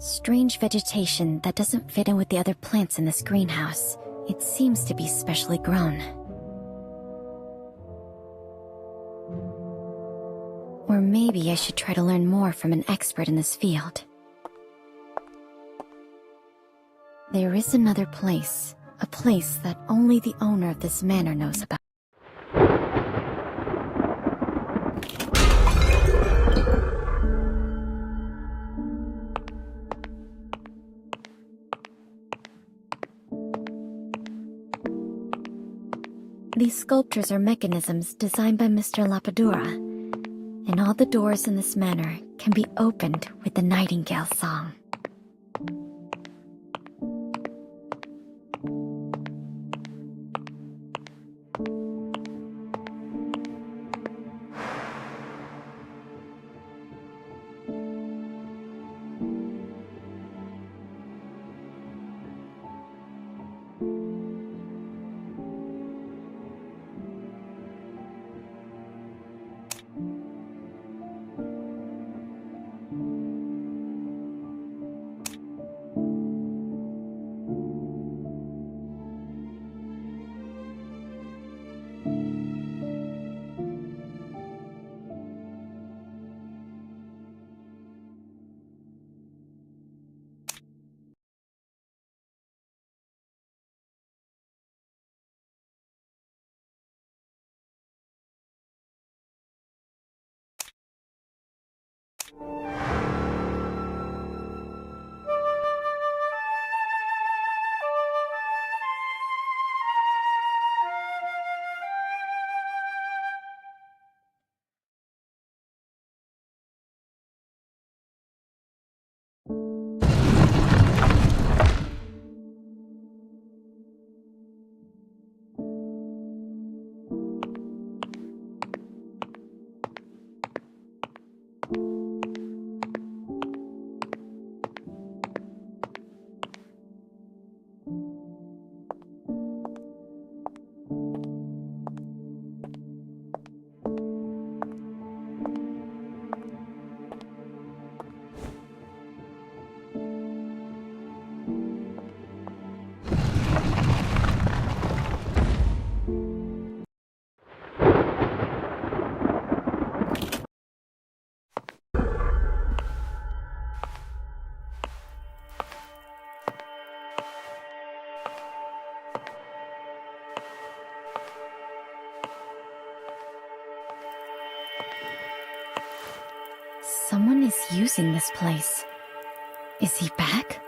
Strange vegetation that doesn't fit in with the other plants in this greenhouse. It seems to be specially grown. Or maybe I should try to learn more from an expert in this field. There is another place. A place that only the owner of this manor knows about. These sculptures are mechanisms designed by Mr. Lapadura, and all the doors in this manor can be opened with the nightingale song. Someone is using this place. Is he back?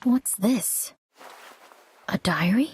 What's this? A diary?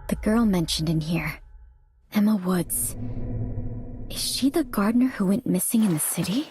The girl mentioned in here, Emma Woods. Is she the gardener who went missing in the city?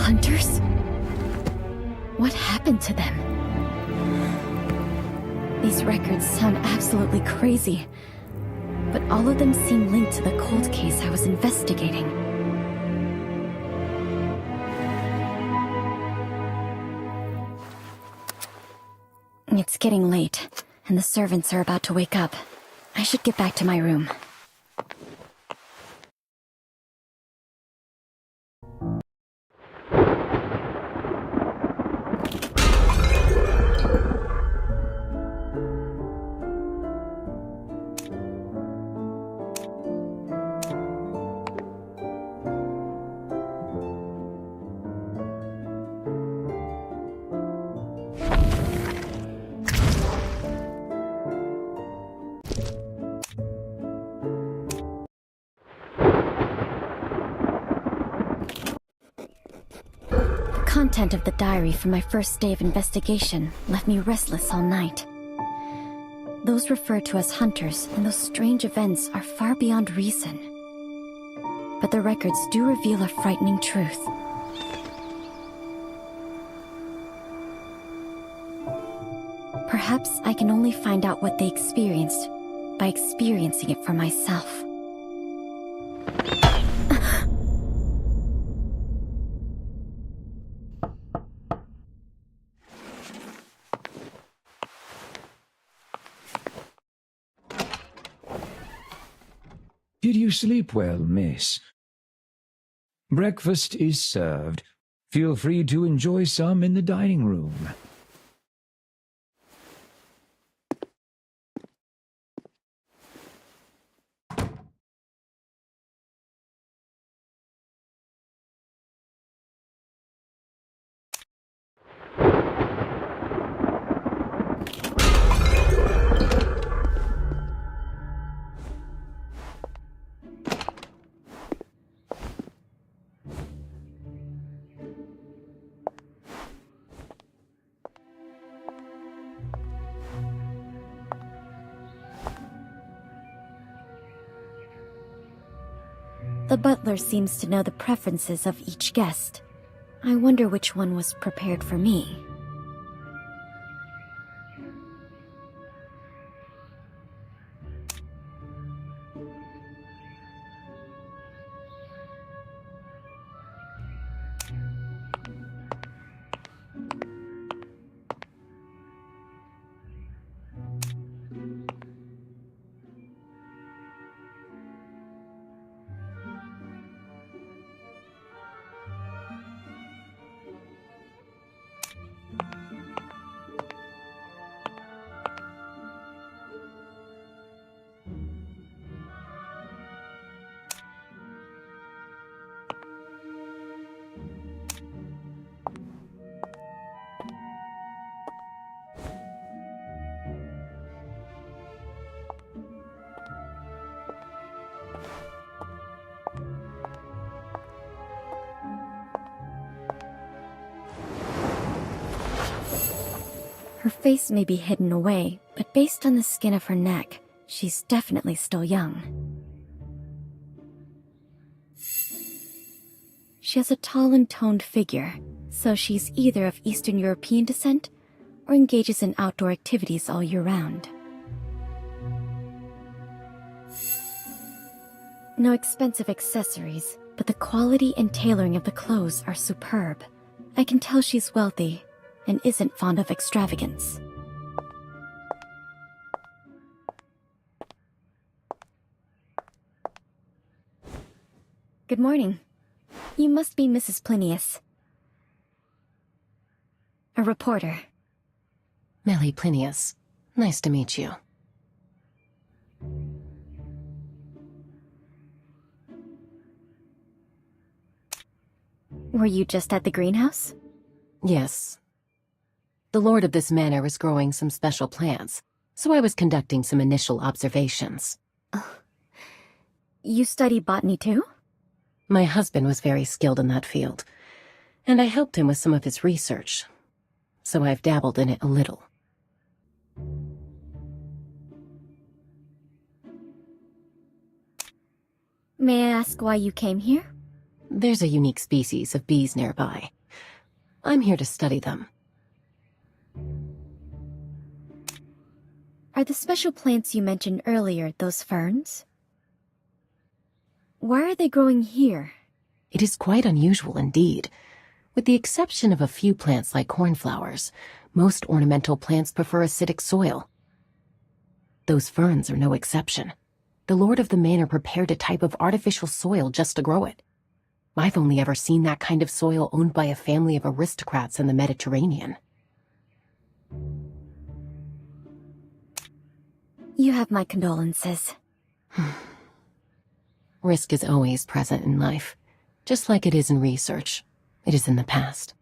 Hunters? What happened to them? These records sound absolutely crazy, but all of them seem linked to the cold case I was investigating. It's getting late, and the servants are about to wake up. I should get back to my room. The content of the diary from my first day of investigation left me restless all night. Those referred to as hunters and those strange events are far beyond reason. But the records do reveal a frightening truth. Perhaps I can only find out what they experienced by experiencing it for myself. Did you sleep well, miss? Breakfast is served. Feel free to enjoy some in the dining room. The butler seems to know the preferences of each guest. I wonder which one was prepared for me. Her face may be hidden away, but based on the skin of her neck, she's definitely still young. She has a tall and toned figure, so she's either of Eastern European descent or engages in outdoor activities all year round. No expensive accessories, but the quality and tailoring of the clothes are superb. I can tell she's wealthy and isn't fond of extravagance. Good morning. You must be Mrs. Plinius. A reporter. Millie Plinius. Nice to meet you. Were you just at the greenhouse? Yes. The lord of this manor is growing some special plants, so I was conducting some initial observations. You study botany too? My husband was very skilled in that field, and I helped him with some of his research, so I've dabbled in it a little. May I ask why you came here? There's a unique species of bees nearby. I'm here to study them. Are the special plants you mentioned earlier those ferns? Why are they growing here? It is quite unusual indeed. With the exception of a few plants like cornflowers, most ornamental plants prefer acidic soil. Those ferns are no exception. The Lord of the Manor prepared a type of artificial soil just to grow it. I've only ever seen that kind of soil owned by a family of aristocrats in the Mediterranean. You have my condolences. Risk is always present in life, just like it is in research. It is in the past.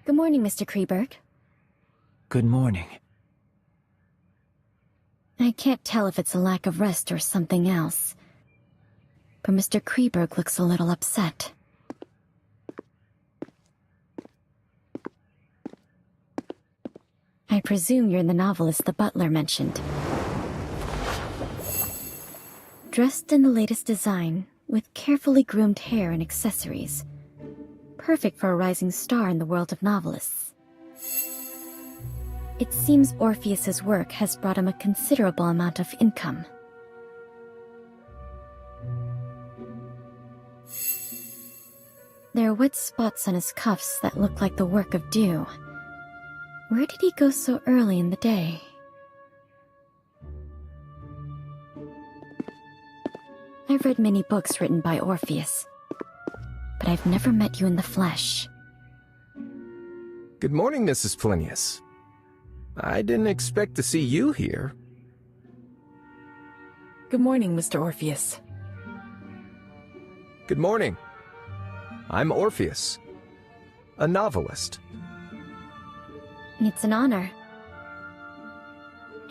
Good morning, Mr. Kreberg. Good morning. I can't tell if it's a lack of rest or something else, but Mr. Kreberg looks a little upset. I presume you're the novelist the butler mentioned. Dressed in the latest design, with carefully groomed hair and accessories. Perfect for a rising star in the world of novelists. It seems Orpheus's work has brought him a considerable amount of income. There are wet spots on his cuffs that look like the work of dew. Where did he go so early in the day? I've read many books written by Orpheus, but I've never met you in the flesh. Good morning, Mrs. Plinius. I didn't expect to see you here. Good morning, Mr. Orpheus. Good morning. I'm Orpheus, a novelist. It's an honor.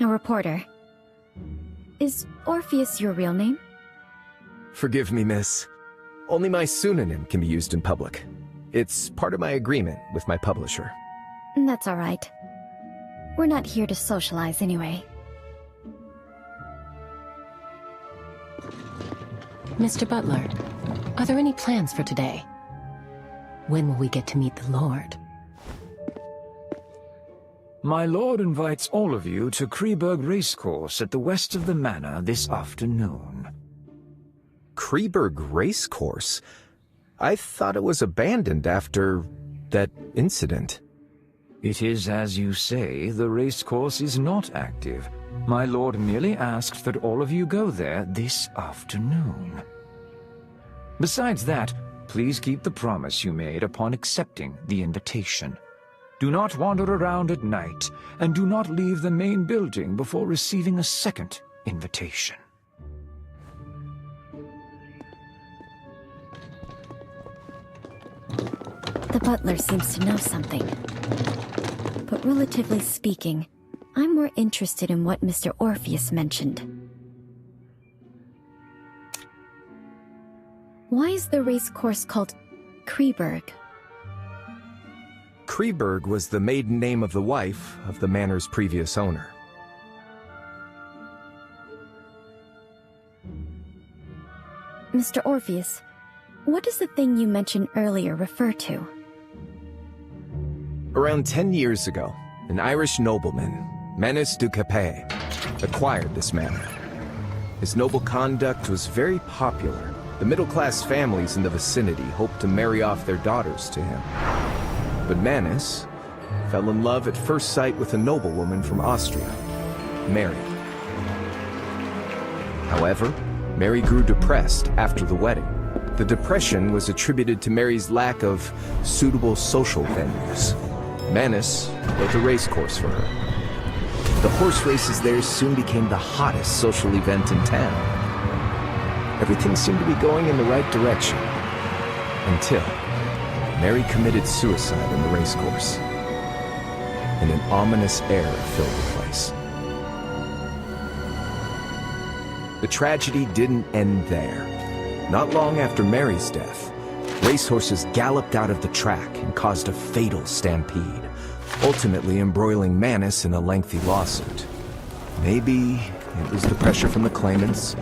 A reporter. Is Orpheus your real name? Forgive me, miss. Only my pseudonym can be used in public. It's part of my agreement with my publisher. That's all right. We're not here to socialize anyway. Mr. Butler, are there any plans for today? When will we get to meet the Lord? My lord invites all of you to Kreberg Racecourse at the west of the manor this afternoon. Kreberg Racecourse? I thought it was abandoned after that incident. It is as you say, the racecourse is not active. My lord merely asked that all of you go there this afternoon. Besides that, please keep the promise you made upon accepting the invitation. Do not wander around at night, and do not leave the main building before receiving a second invitation. The butler seems to know something. But relatively speaking, I'm more interested in what Mr. Orpheus mentioned. Why is the race course called Kreberg? Kreberg was the maiden name of the wife of the manor's previous owner. Mr. Orpheus, what does the thing you mentioned earlier refer to? Around 10 years ago, an Irish nobleman, Manus du Capet, acquired this manor. His noble conduct was very popular. The middle-class families in the vicinity hoped to marry off their daughters to him. But Manus fell in love at first sight with a noblewoman from Austria, Mary. However, Mary grew depressed after the wedding. The depression was attributed to Mary's lack of suitable social venues. Manus built a racecourse for her. The horse races there soon became the hottest social event in town. Everything seemed to be going in the right direction, until Mary committed suicide in the racecourse, and an ominous air filled the place. The tragedy didn't end there. Not long after Mary's death, racehorses galloped out of the track and caused a fatal stampede, ultimately embroiling Manus in a lengthy lawsuit. Maybe it was the pressure from the claimants,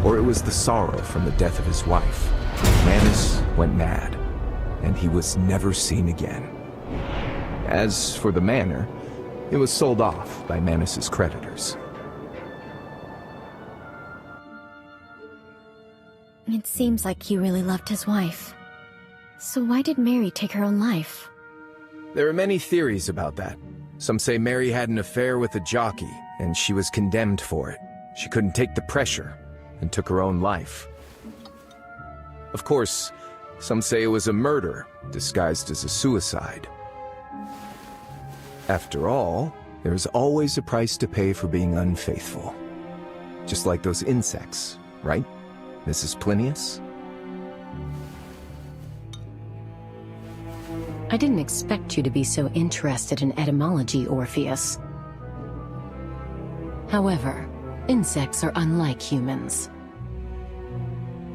or it was the sorrow from the death of his wife. Manus went mad, and he was never seen again. As for the manor, It was sold off by Manus's creditors. It seems like he really loved his wife. So why did Mary take her own life? There are many theories about that. Some say Mary had an affair with a jockey, and she was condemned for it. She couldn't take the pressure, and took her own life. Of course, some say it was a murder, disguised as a suicide. After all, there's always a price to pay for being unfaithful. Just like those insects, right, Mrs. Plinius? I didn't expect you to be so interested in etymology, Orpheus. However, insects are unlike humans.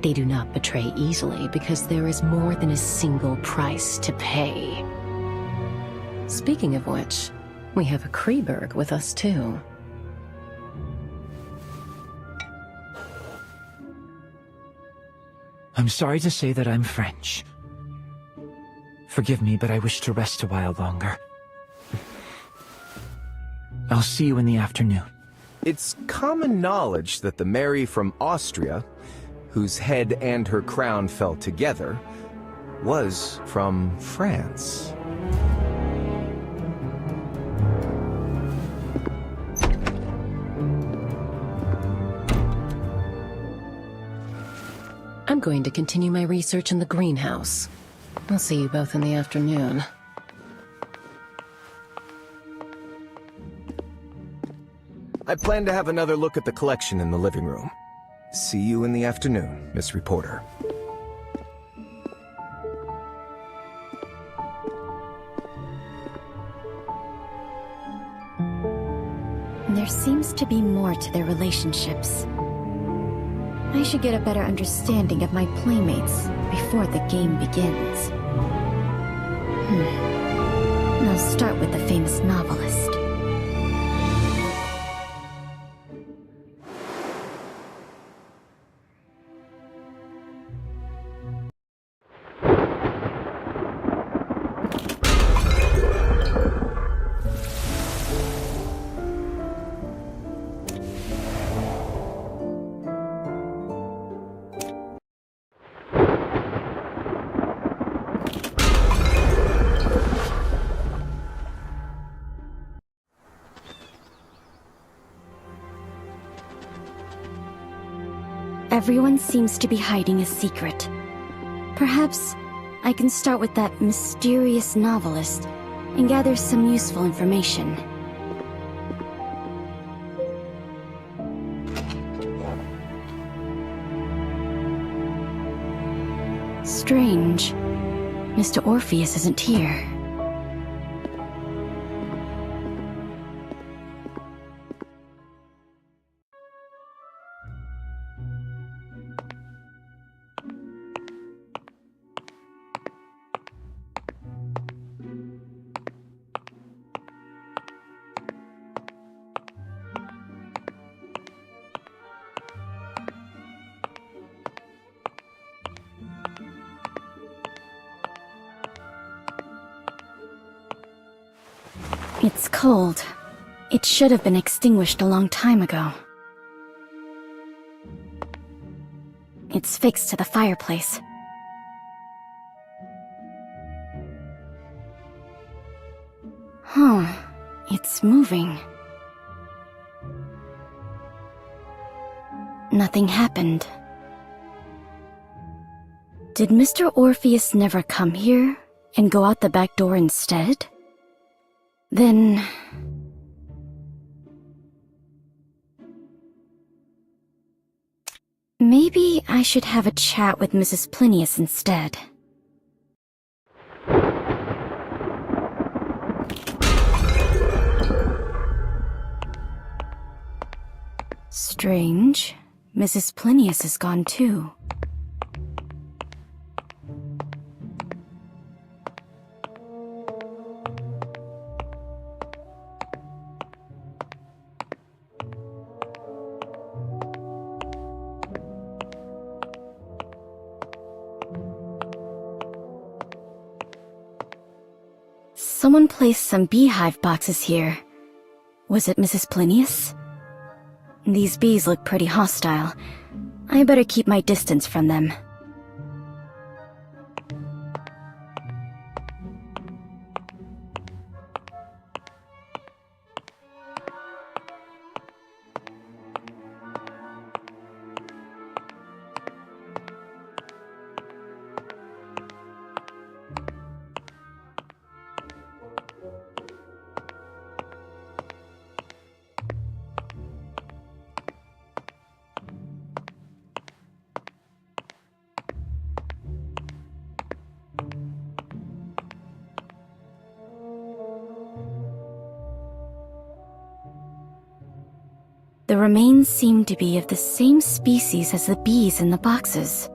They do not betray easily because there is more than a single price to pay. Speaking of which, we have a Kreberg with us too. I'm sorry to say that I'm French. Forgive me, but I wish to rest a while longer. I'll see you in the afternoon. It's common knowledge that the Mary from Austria, whose head and her crown fell together, was from France. I'm going to continue my research in the greenhouse. I'll see you both in the afternoon. I plan to have another look at the collection in the living room. See you in the afternoon, Miss Reporter. There seems to be more to their relationships. I should get a better understanding of my playmates before the game begins. I'll start with the famous novelist. Everyone seems to be hiding a secret. Perhaps I can start with that mysterious novelist and gather some useful information. Strange. Mr. Orpheus isn't here. It's cold. It should have been extinguished a long time ago. It's fixed to the fireplace. Huh. It's moving. Nothing happened. Did Mr. Orpheus never come here and go out the back door instead? Then... maybe I should have a chat with Mrs. Plinius instead. Strange. Mrs. Plinius is gone too. Someone placed some beehive boxes here, Was it Mrs. Plinius? These bees look pretty hostile. I better keep my distance from them. The remains seem to be of the same species as the bees in the boxes.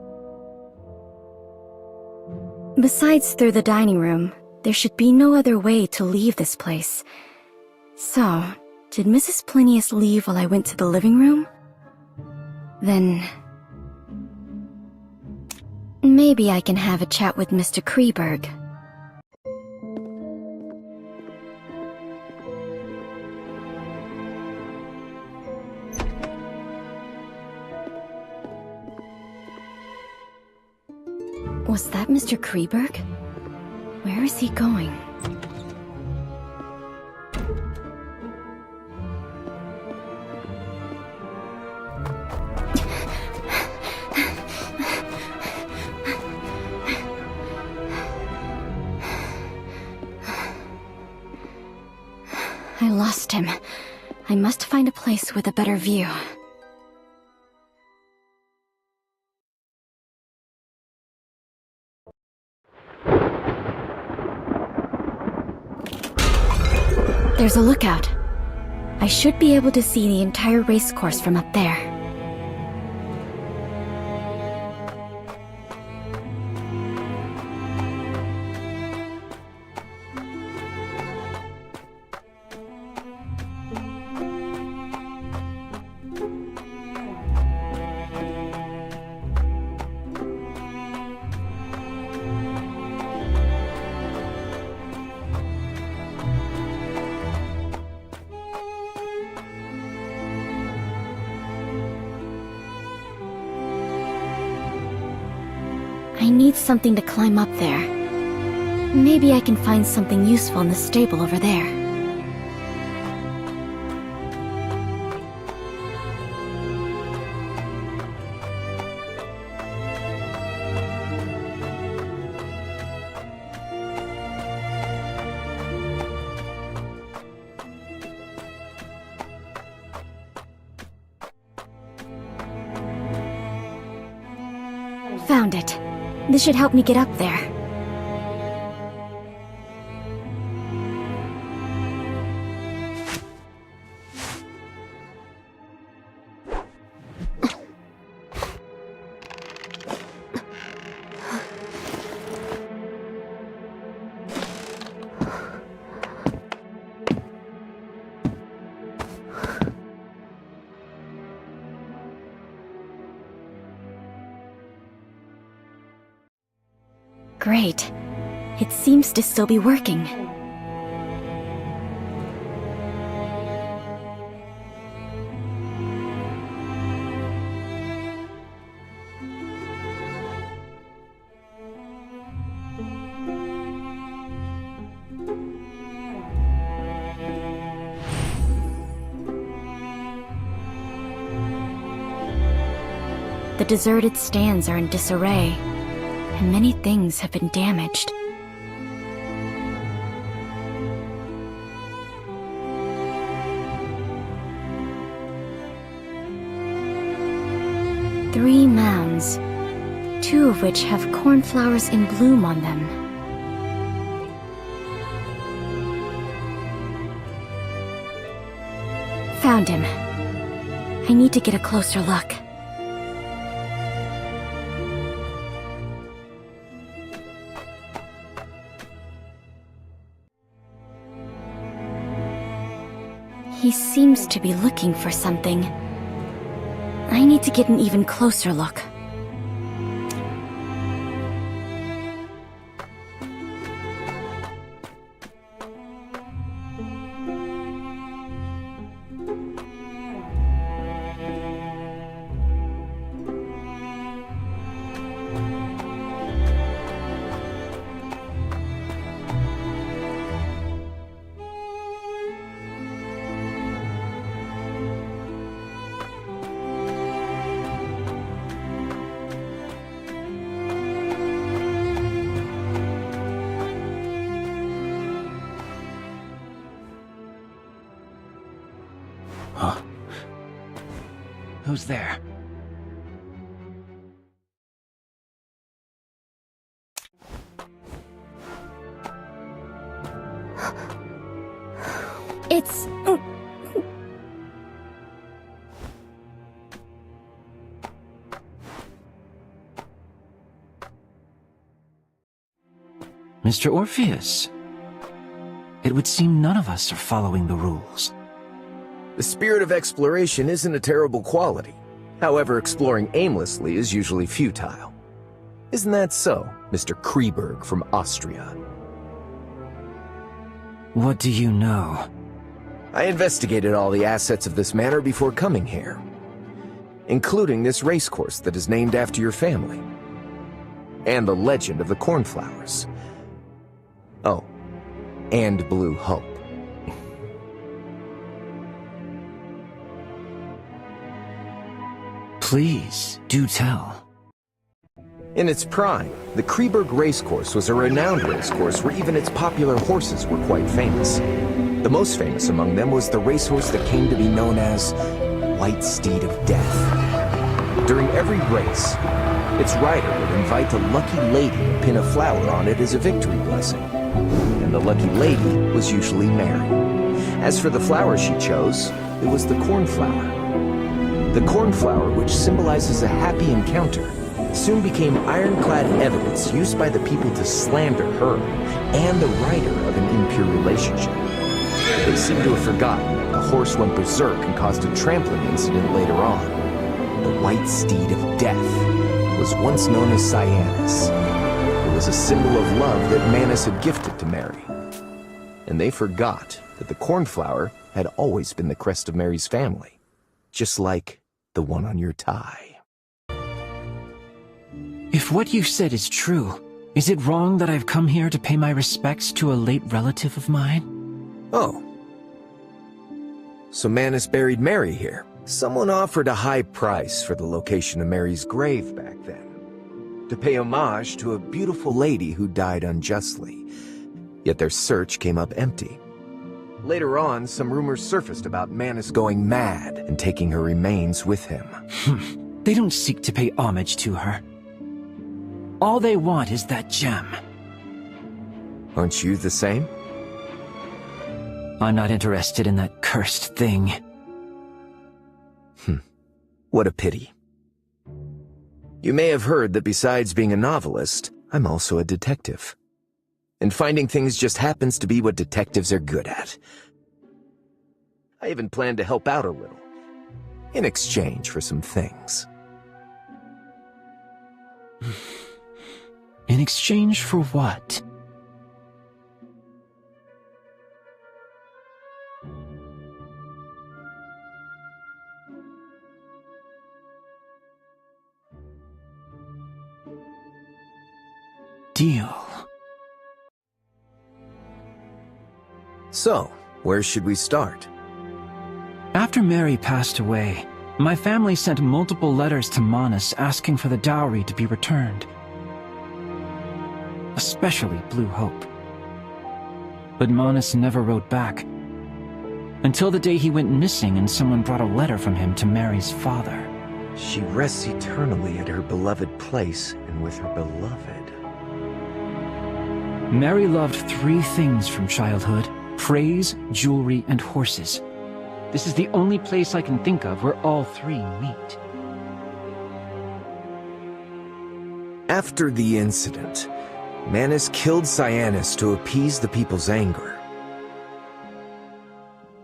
Besides through the dining room, there should be no other way to leave this place. So, did Mrs. Plinius leave while I went to the living room? Then... maybe I can have a chat with Mr. Kreberg. Was that Mr. Kreberg? Where is he going? I lost him. I must find a place with a better view. There's a lookout. I should be able to see the entire racecourse from up there. I need something to climb up there. Maybe I can find something useful in the stable over there. Found it. This should help me get up there. Great. It seems to still be working. The deserted stands are in disarray, and many things have been damaged. Three mounds, two of which have cornflowers in bloom on them. Found him. I need to get a closer look. He seems to be looking for something. I need to get an even closer look. Who's there? It's... Mr. Orpheus. It would seem none of us are following the rules. The spirit of exploration isn't a terrible quality. However, exploring aimlessly is usually futile. Isn't that so, Mr. Kreberg from Austria? What do you know? I investigated all the assets of this manor before coming here, including this racecourse that is named after your family, and the legend of the cornflowers. Oh, and Blue Hope. Please, do tell. In its prime, the Kreberg racecourse was a renowned racecourse where even its popular horses were quite famous. The most famous among them was the racehorse that came to be known as White Steed of Death. During every race, its rider would invite a lucky lady to pin a flower on it as a victory blessing. And the lucky lady was usually Mary. As for the flower she chose, it was the cornflower. The cornflower, which symbolizes a happy encounter, soon became ironclad evidence used by the people to slander her and the rider of an impure relationship. They seem to have forgotten that the horse went berserk and caused a trampling incident later on. The White Steed of Death was once known as Cyanus. It was a symbol of love that Manus had gifted to Mary. And they forgot that the cornflower had always been the crest of Mary's family, just like the one on your tie. If what you've said is true, is it wrong that I've come here to pay my respects to a late relative of mine? Oh. So Manus buried Mary here. Someone offered a high price for the location of Mary's grave back then, to pay homage to a beautiful lady who died unjustly. Yet their search came up empty. Later on, some rumors surfaced about Manus going mad and taking her remains with him. They don't seek to pay homage to her. All they want is that gem. Aren't you the same? I'm not interested in that cursed thing. What a pity. You may have heard that besides being a novelist, I'm also a detective. And finding things just happens to be what detectives are good at. I even plan to help out a little, in exchange for some things. In exchange for what? Deal. So, where should we start? After Mary passed away, my family sent multiple letters to Manus asking for the dowry to be returned. Especially Blue Hope. But Manus never wrote back. Until the day he went missing and someone brought a letter from him to Mary's father. She rests eternally at her beloved place and with her beloved. Mary loved 3 things from childhood: praise, jewelry, and horses. This is the only place I can think of where all 3 meet. After the incident, Manus killed Cyanus to appease the people's anger.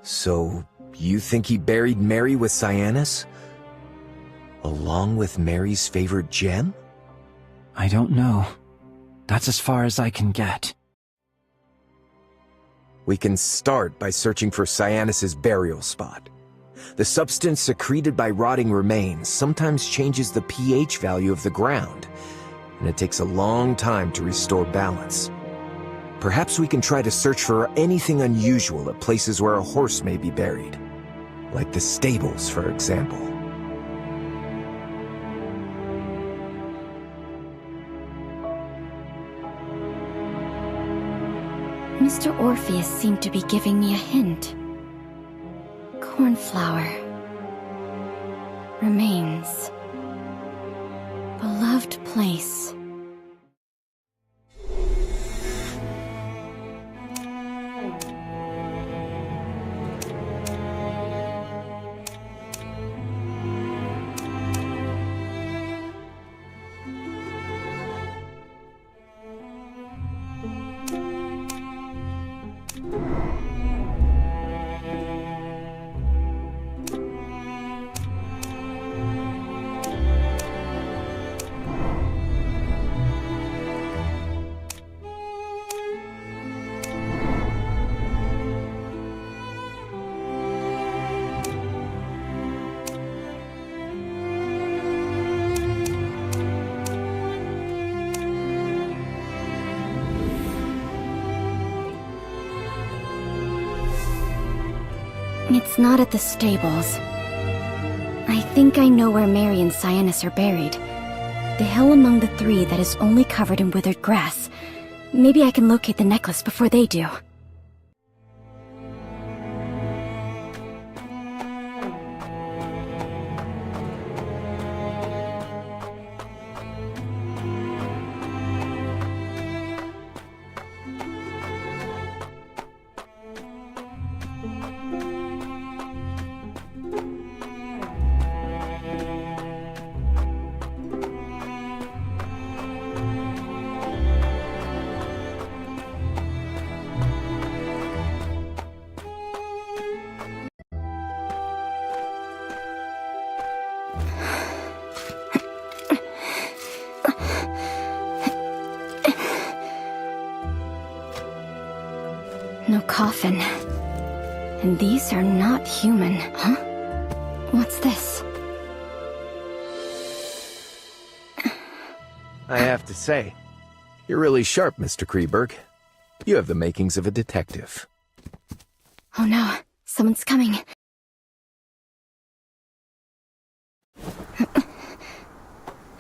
So, you think he buried Mary with Cyanus? Along with Mary's favorite gem? I don't know. That's as far as I can get. We can start by searching for Cyanus's burial spot. The substance secreted by rotting remains sometimes changes the pH value of the ground, and it takes a long time to restore balance. Perhaps we can try to search for anything unusual at places where a horse may be buried, like the stables, for example. Mr. Orpheus seemed to be giving me a hint. Cornflower. remains. Beloved place. It's not at the stables. I think I know where Mary and Cyanus are buried. The hill among the three that is only covered in withered grass. Maybe I can locate the necklace before they do. No coffin. And these are not human, huh? What's this? I have to say, you're really sharp, Mr. Kreberg. You have the makings of a detective. Oh no, someone's coming.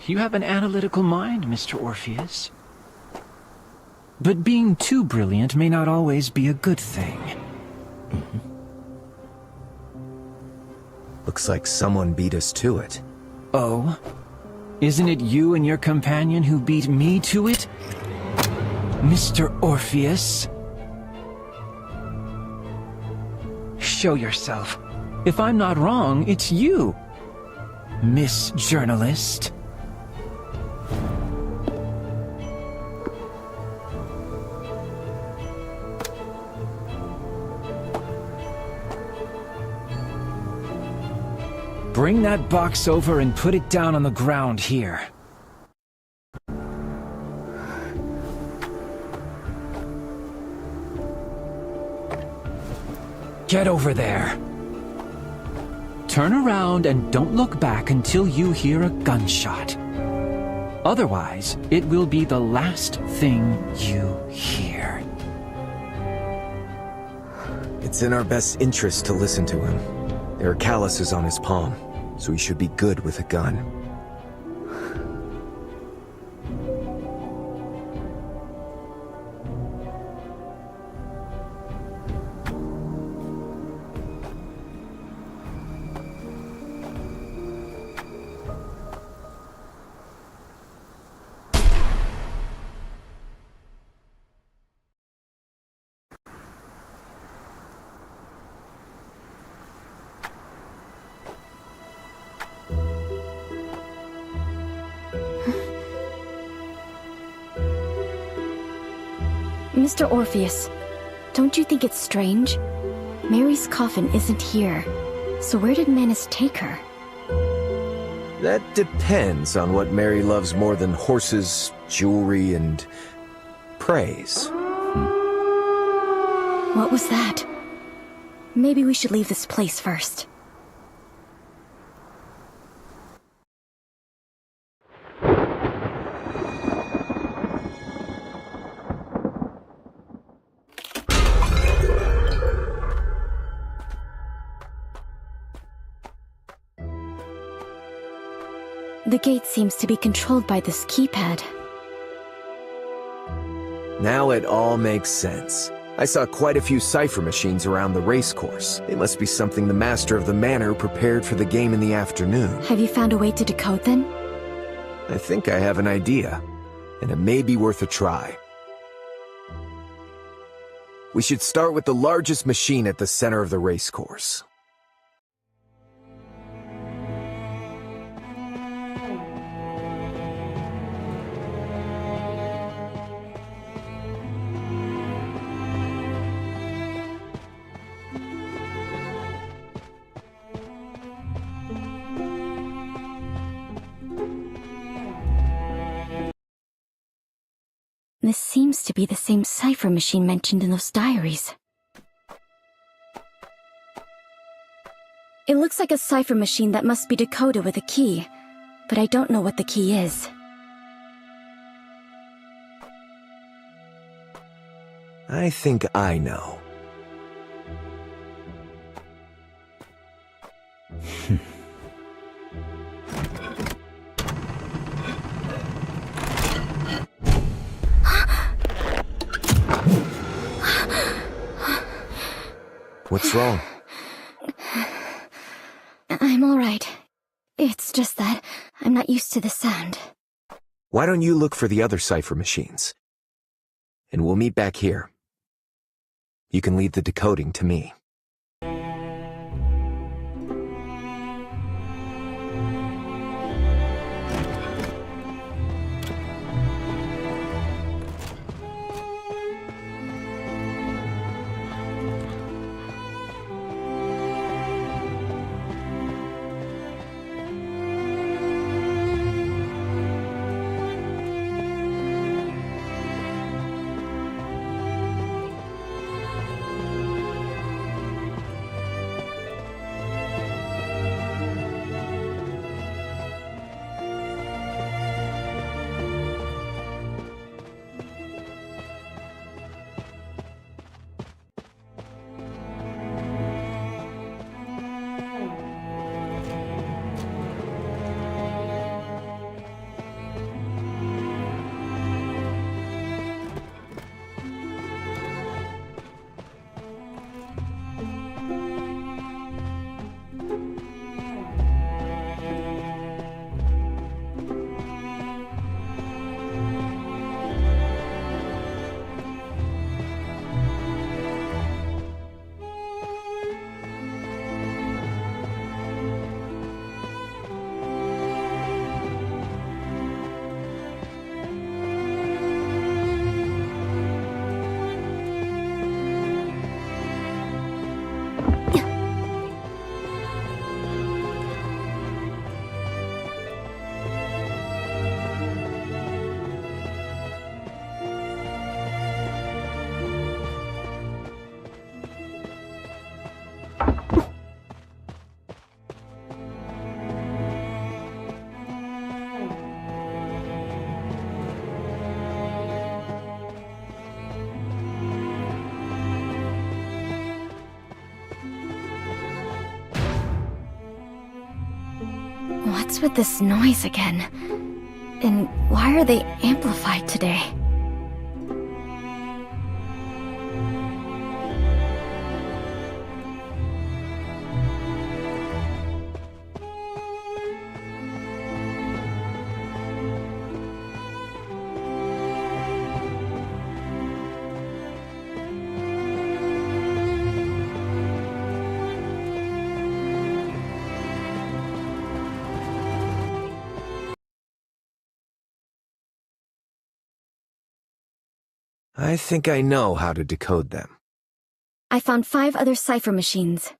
You have an analytical mind, Mr. Orpheus. But being too brilliant may not always be a good thing. Looks like someone beat us to it. Oh? Isn't it you and your companion who beat me to it? Mr. Orpheus? Show yourself. If I'm not wrong, it's you, Miss Journalist. Bring that box over and put it down on the ground here. Get over there. Turn around and don't look back until you hear a gunshot. Otherwise, it will be the last thing you hear. It's in our best interest to listen to him. There are calluses on his palm, so he should be good with a gun. Mr. Orpheus, don't you think it's strange? Mary's coffin isn't here, so where did Manus take her? That depends on what Mary loves more than horses, jewelry, and praise. What was that? Maybe we should leave this place first. The gate seems to be controlled by this keypad. Now it all makes sense. I saw quite a few cipher machines around the racecourse. They must be something the master of the manor prepared for the game in the afternoon. Have you found a way to decode them? I think I have an idea, and it may be worth a try. We should start with the largest machine at the center of the racecourse. This seems to be the same cipher machine mentioned in those diaries. It looks like a cipher machine that must be decoded with a key, but I don't know what the key is. I think I know. What's wrong? I'm all right. It's just that I'm not used to the sound. Why don't you look for the other cipher machines? And we'll meet back here. You can leave the decoding to me. What's with this noise again? And why are they amplified today? I think I know how to decode them. I found 5 other cipher machines.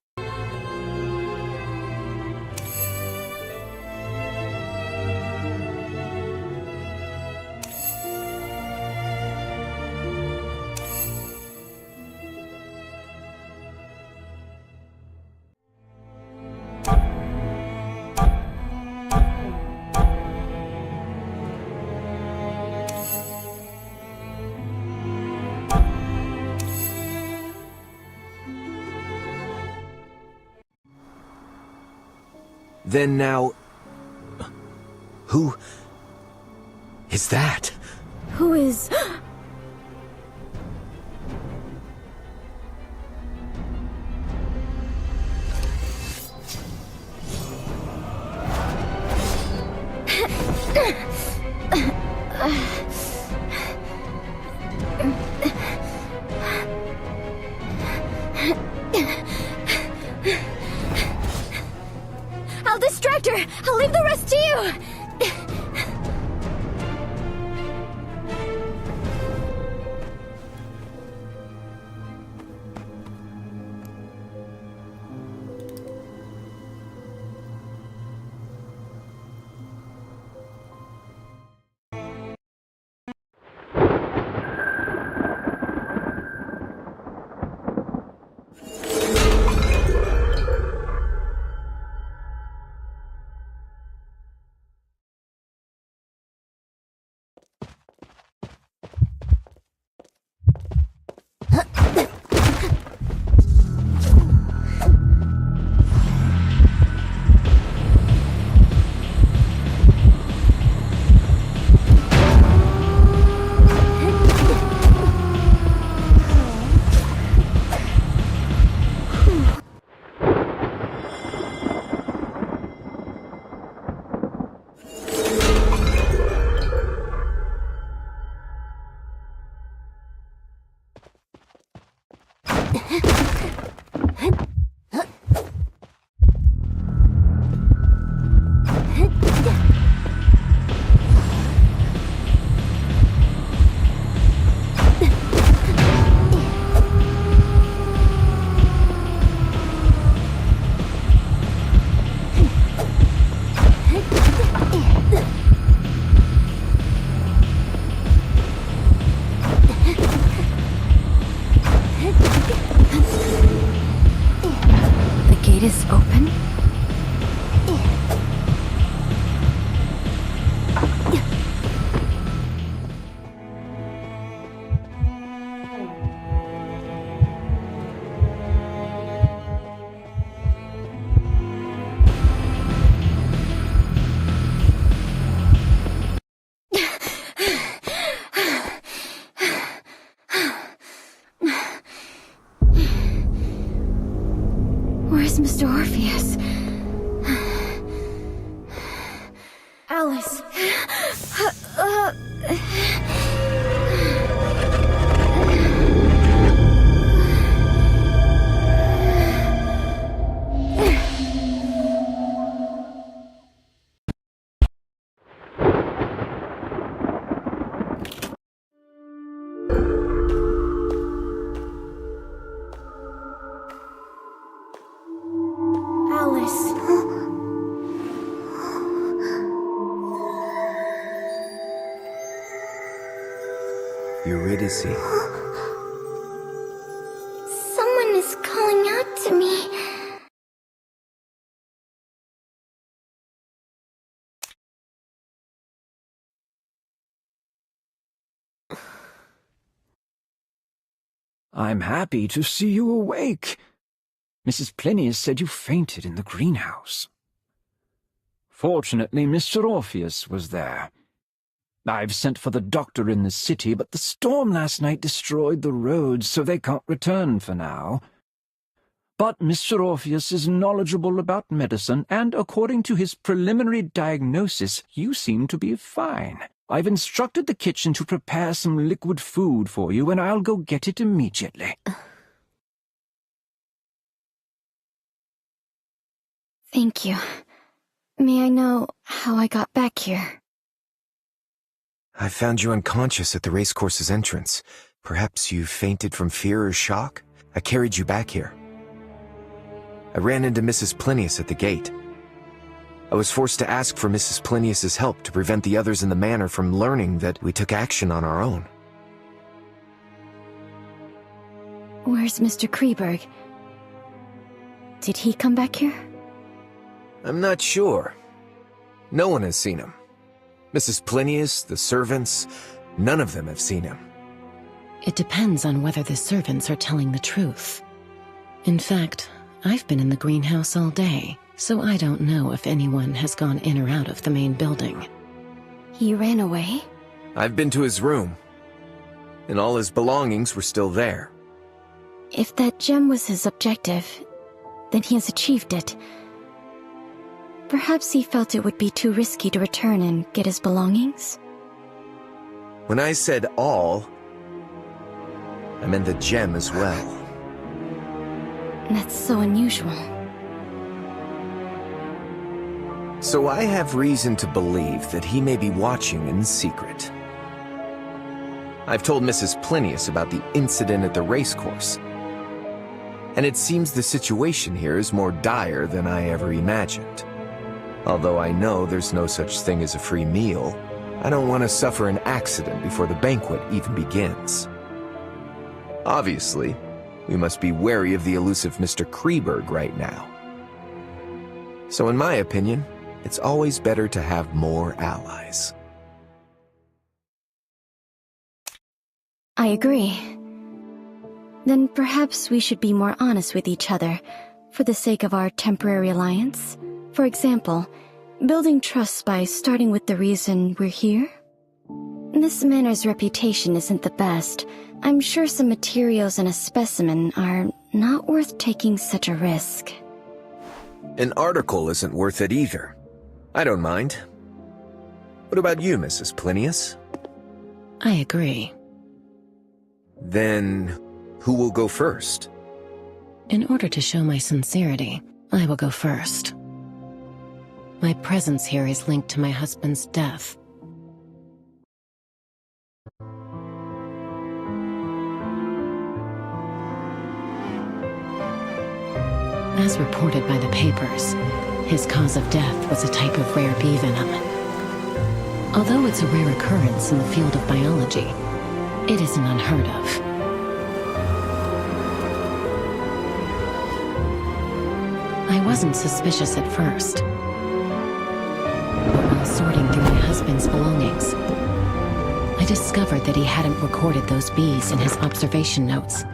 Then now... Who... is that? Who is... I'll distract her! I'll leave the rest to you! Is open? Where's Mr. Orpheus? Alice. Eurydice. Someone is calling out to me. I'm happy to see you awake. Mrs. Plinius said you fainted in the greenhouse. Fortunately, Mr. Orpheus was there. I've sent for the doctor in the city, but the storm last night destroyed the roads, so they can't return for now. But Mr. Orpheus is knowledgeable about medicine, and according to his preliminary diagnosis, you seem to be fine. I've instructed the kitchen to prepare some liquid food for you, and I'll go get it immediately. Thank you. May I know how I got back here? I found you unconscious at the racecourse's entrance. Perhaps you fainted from fear or shock? I carried you back here. I ran into Mrs. Plinius at the gate. I was forced to ask for Mrs. Plinius's help to prevent the others in the manor from learning that we took action on our own. Where's Mr. Kreberg? Did he come back here? I'm not sure. No one has seen him. Mrs. Plinius, the servants, none of them have seen him. It depends on whether the servants are telling the truth. In fact, I've been in the greenhouse all day, so I don't know if anyone has gone in or out of the main building. He ran away? I've been to his room, and all his belongings were still there. If that gem was his objective, then he has achieved it. Perhaps he felt it would be too risky to return and get his belongings? When I said all, I meant the gem as well. That's so unusual. So I have reason to believe that he may be watching in secret. I've told Mrs. Plinius about the incident at the racecourse, and it seems the situation here is more dire than I ever imagined. Although I know there's no such thing as a free meal, I don't want to suffer an accident before the banquet even begins. Obviously, we must be wary of the elusive Mr. Kreberg right now. So in my opinion, it's always better to have more allies. I agree. Then perhaps we should be more honest with each other, for the sake of our temporary alliance. For example, building trust by starting with the reason we're here? This manor's reputation isn't the best. I'm sure some materials and a specimen are not worth taking such a risk. An article isn't worth it either. I don't mind. What about you, Mrs. Plinius? I agree. Then, who will go first? In order to show my sincerity, I will go first. My presence here is linked to my husband's death. As reported by the papers, his cause of death was a type of rare bee venom. Although it's a rare occurrence in the field of biology, it isn't unheard of. I wasn't suspicious at first. But while sorting through my husband's belongings, I discovered that he hadn't recorded those bees in his observation notes.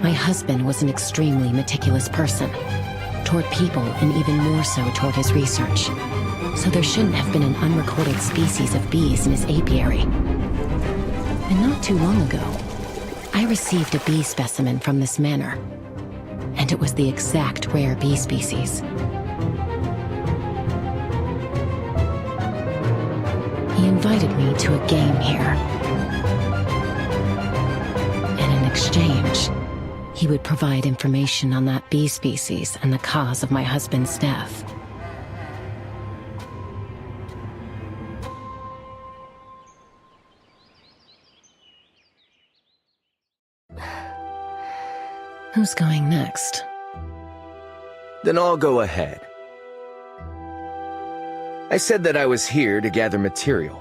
My husband was an extremely meticulous person, toward people and even more so toward his research. So there shouldn't have been an unrecorded species of bees in his apiary. And not too long ago, I received a bee specimen from this manor, and it was the exact rare bee species. He invited me to a game here. And in exchange, he would provide information on that bee species and the cause of my husband's death. Who's going next? Then I'll go ahead. I said that I was here to gather material,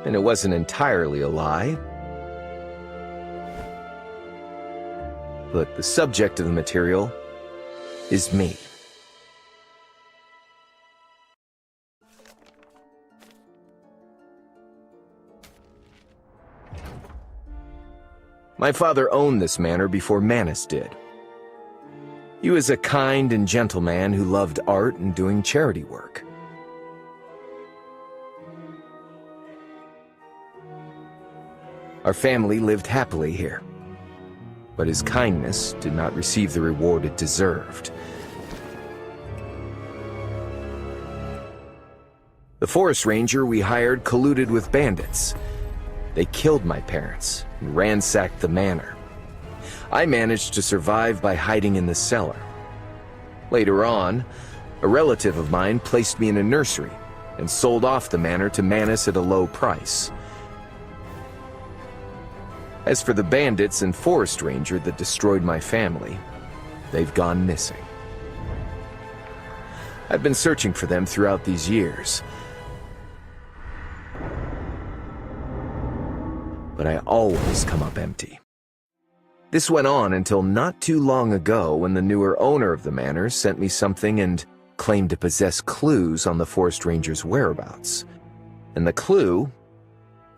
and it wasn't entirely a lie. But the subject of the material is me. My father owned this manor before Manus did. He was a kind and gentle man who loved art and doing charity work. Our family lived happily here, but his kindness did not receive the reward it deserved. The forest ranger we hired colluded with bandits. They killed my parents and ransacked the manor. I managed to survive by hiding in the cellar. Later on, a relative of mine placed me in a nursery and sold off the manor to Manus at a low price. As for the bandits and forest ranger that destroyed my family, they've gone missing. I've been searching for them throughout these years, but I always come up empty. This went on until not too long ago when the newer owner of the manor sent me something and claimed to possess clues on the forest ranger's whereabouts. And the clue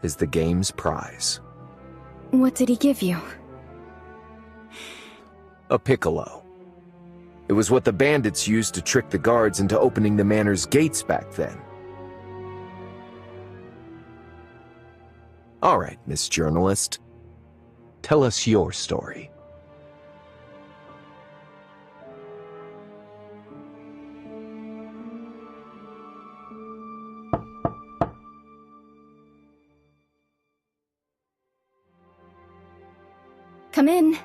is the game's prize. What did he give you? A piccolo. It was what the bandits used to trick the guards into opening the manor's gates back then. All right, Miss Journalist. Tell us your story. Come in.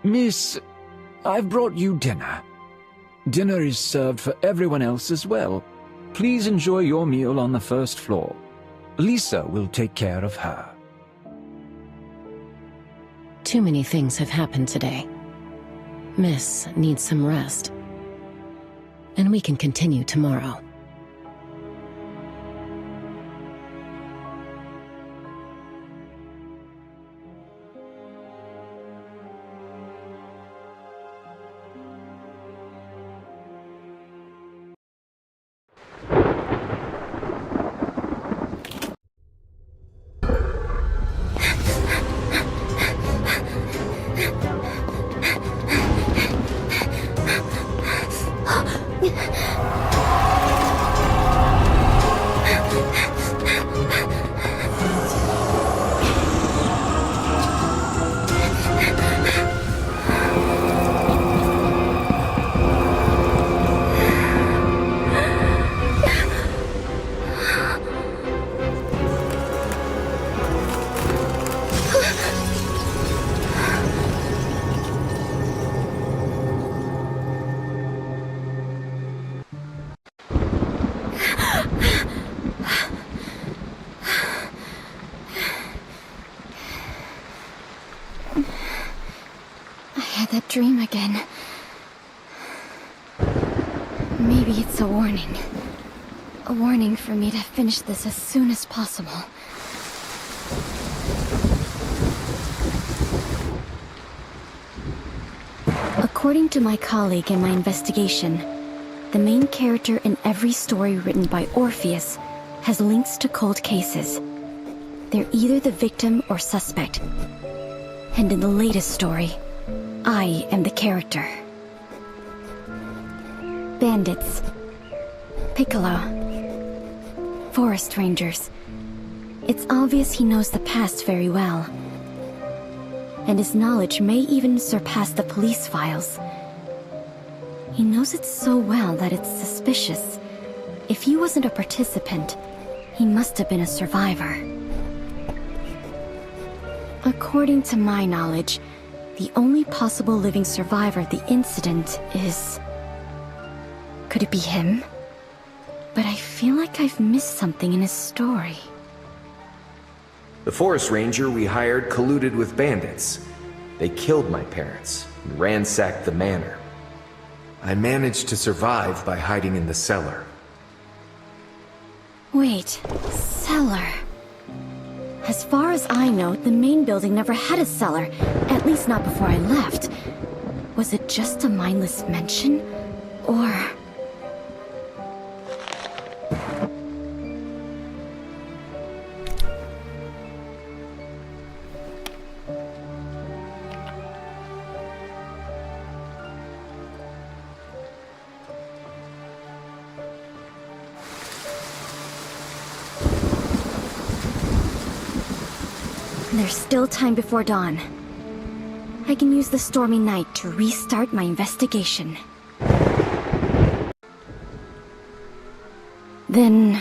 Miss, I've brought you dinner. Dinner is served for everyone else as well. Please enjoy your meal on the first floor. Lisa will take care of her. Too many things have happened today. Miss needs some rest. And we can continue tomorrow. That dream again. Maybe it's a warning. A warning for me to finish this as soon as possible. According to my colleague in my investigation, the main character in every story written by Orpheus has links to cold cases. They're either the victim or suspect. And in the latest story, I am the character. Bandits. Piccolo. Forest rangers. It's obvious he knows the past very well. And his knowledge may even surpass the police files. He knows it so well that it's suspicious. If he wasn't a participant, he must have been a survivor. According to my knowledge, the only possible living survivor of the incident is... Could it be him? But I feel like I've missed something in his story. The forest ranger we hired colluded with bandits. They killed my parents and ransacked the manor. I managed to survive by hiding in the cellar. Wait, cellar. As far as I know, the main building never had a cellar, at least not before I left. Was it just a mindless mention? Or... There's still time before dawn. I can use the stormy night to restart my investigation. Then...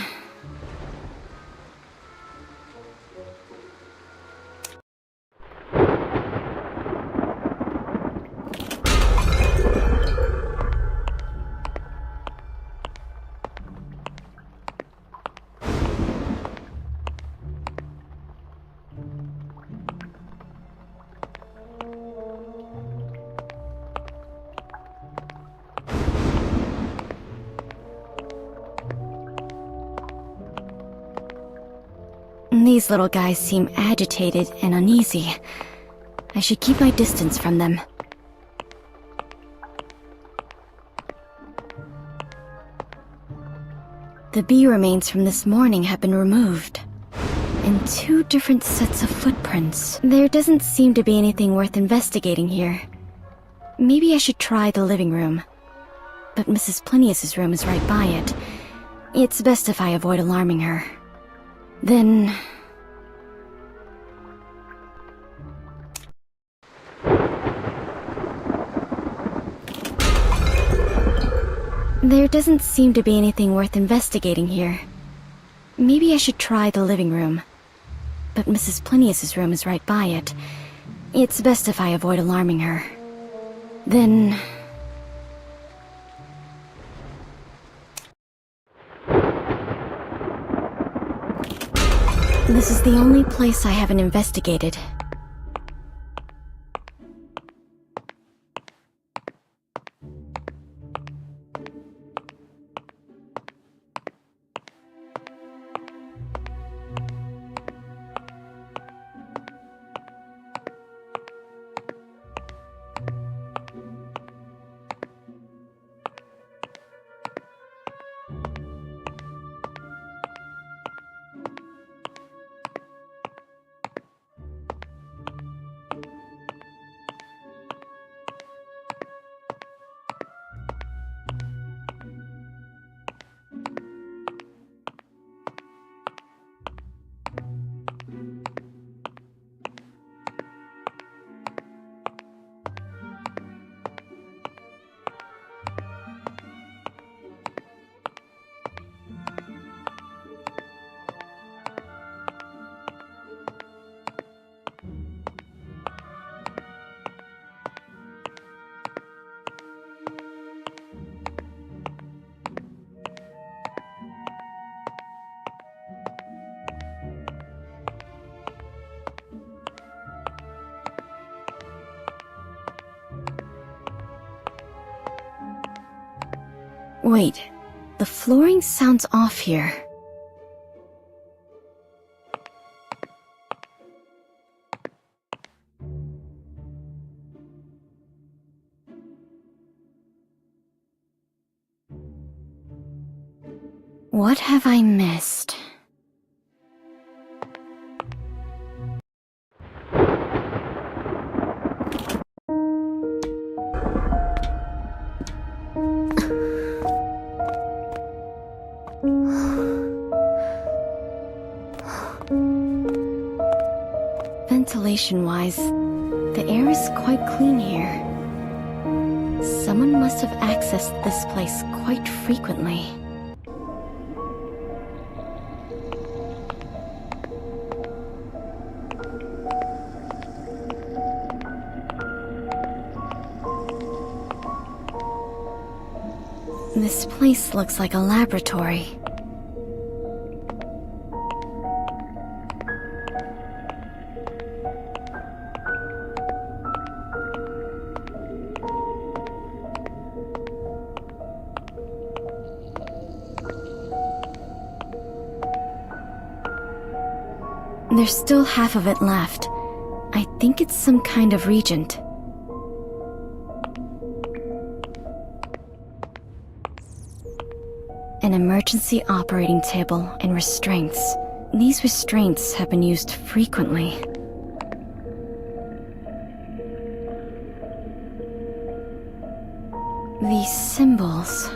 These little guys seem agitated and uneasy. I should keep my distance from them. The bee remains from this morning have been removed. And 2 different sets of footprints. There doesn't seem to be anything worth investigating here. Maybe I should try the living room. But Mrs. Plinius's room is right by it. It's best if I avoid alarming her. Then... There doesn't seem to be anything worth investigating here. Maybe I should try the living room. but Mrs. Plinius's room is right by it. It's best if I avoid alarming her. Then... This is the only place I haven't investigated. Wait, the flooring sounds off here. What have I missed? Ventilation-wise, the air is quite clean here. Someone must have accessed this place quite frequently. This place looks like a laboratory. There's still half of it left. I think it's some kind of reagent. An emergency operating table and restraints. These restraints have been used frequently. These symbols...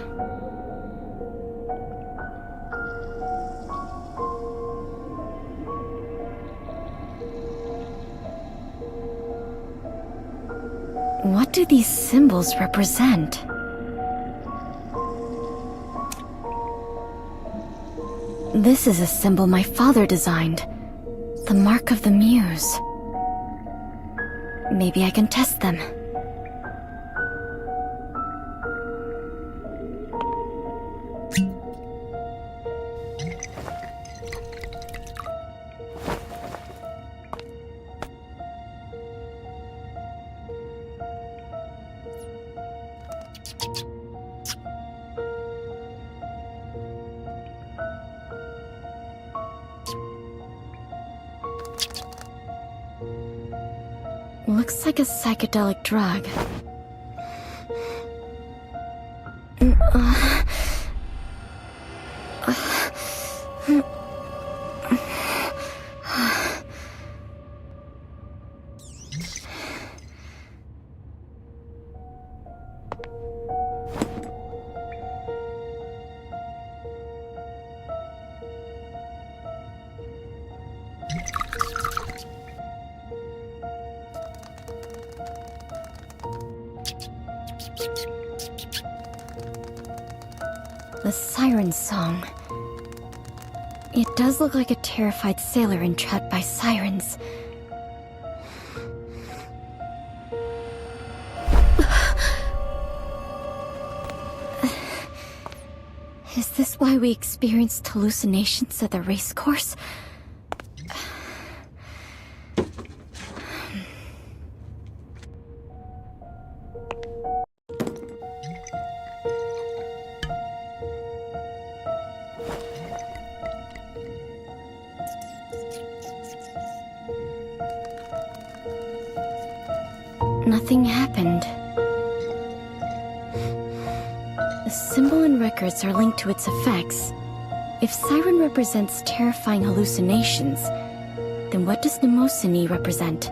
What do these symbols represent? This is a symbol my father designed. The mark of the Muse. Maybe I can test them. Looks like a psychedelic drug. The siren song. It does look like a terrified sailor entrapped by sirens. Is this why we experienced hallucinations at the racecourse? Nothing happened. The symbol and records are linked to its effects. If Siren represents terrifying hallucinations, then what does Mnemosyne represent?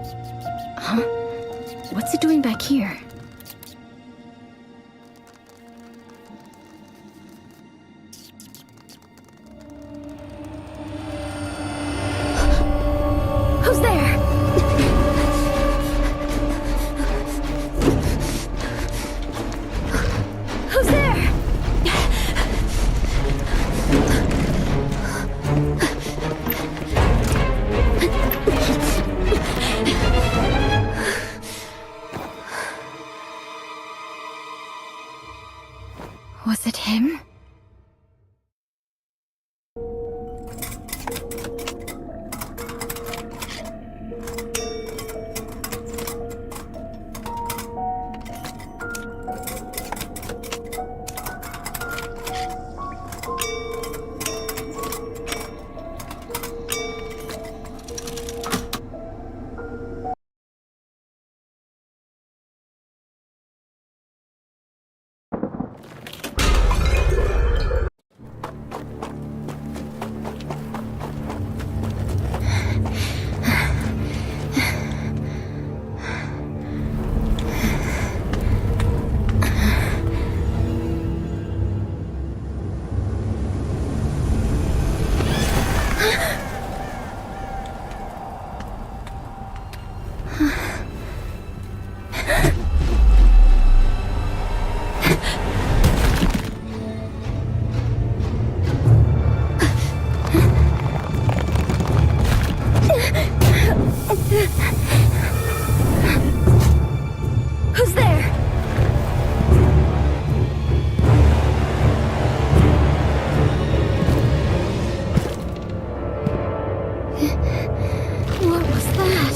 Huh? What's it doing back here? Who's there? Who's there? Was it him? Who's there? What was that?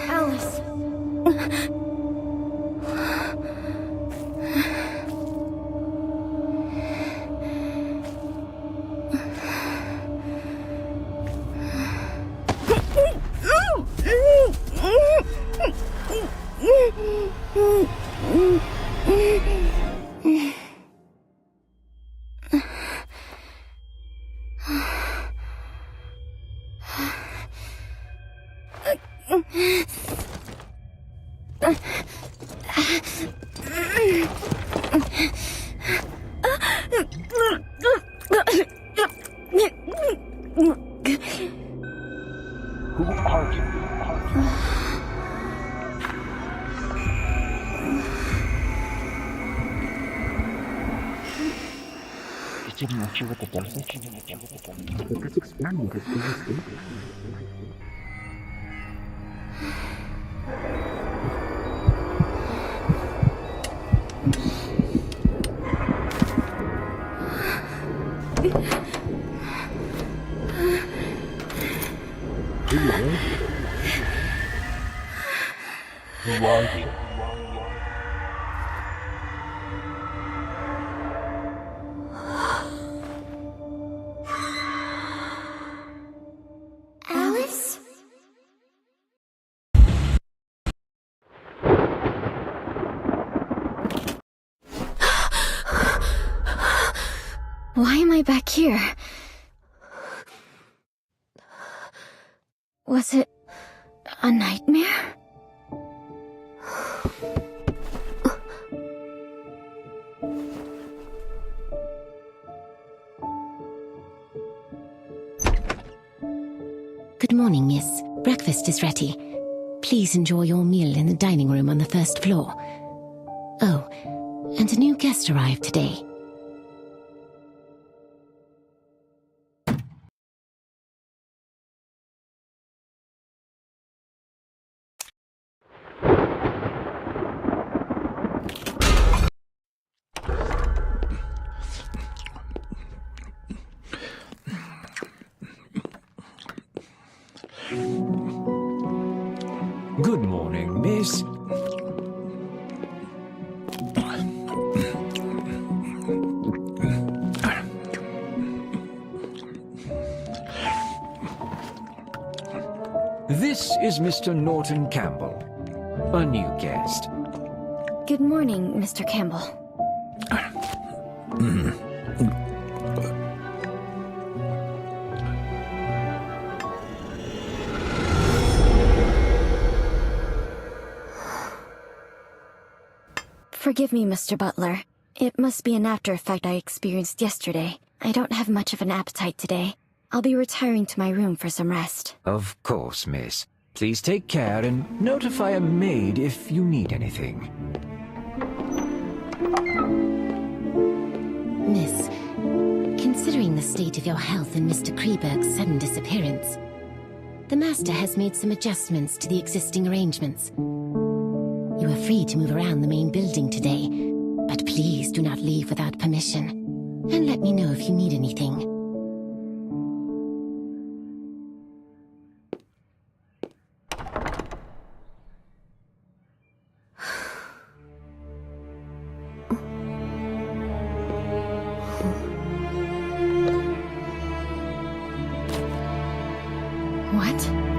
Alice. Who are you? You didn't want you with the devil. But this experiment is being stupid. Who are you? Why am I back here? Was it a nightmare? Good morning, miss. Breakfast is ready. Please enjoy your meal in the dining room on the first floor. Oh, and a new guest arrived today. Good morning, miss. This is Mr. Norton Campbell, a new guest. Good morning, Mr. Campbell. Forgive me, Mr. Butler. It must be an after effect I experienced yesterday. I don't have much of an appetite today. I'll be retiring to my room for some rest. Of course, miss. Please take care and notify a maid if you need anything. Miss, considering the state of your health and Mr. Kreberg's sudden disappearance, the Master has made some adjustments to the existing arrangements. You are free to move around the main building today, but please do not leave without permission. And let me know if you need anything. What?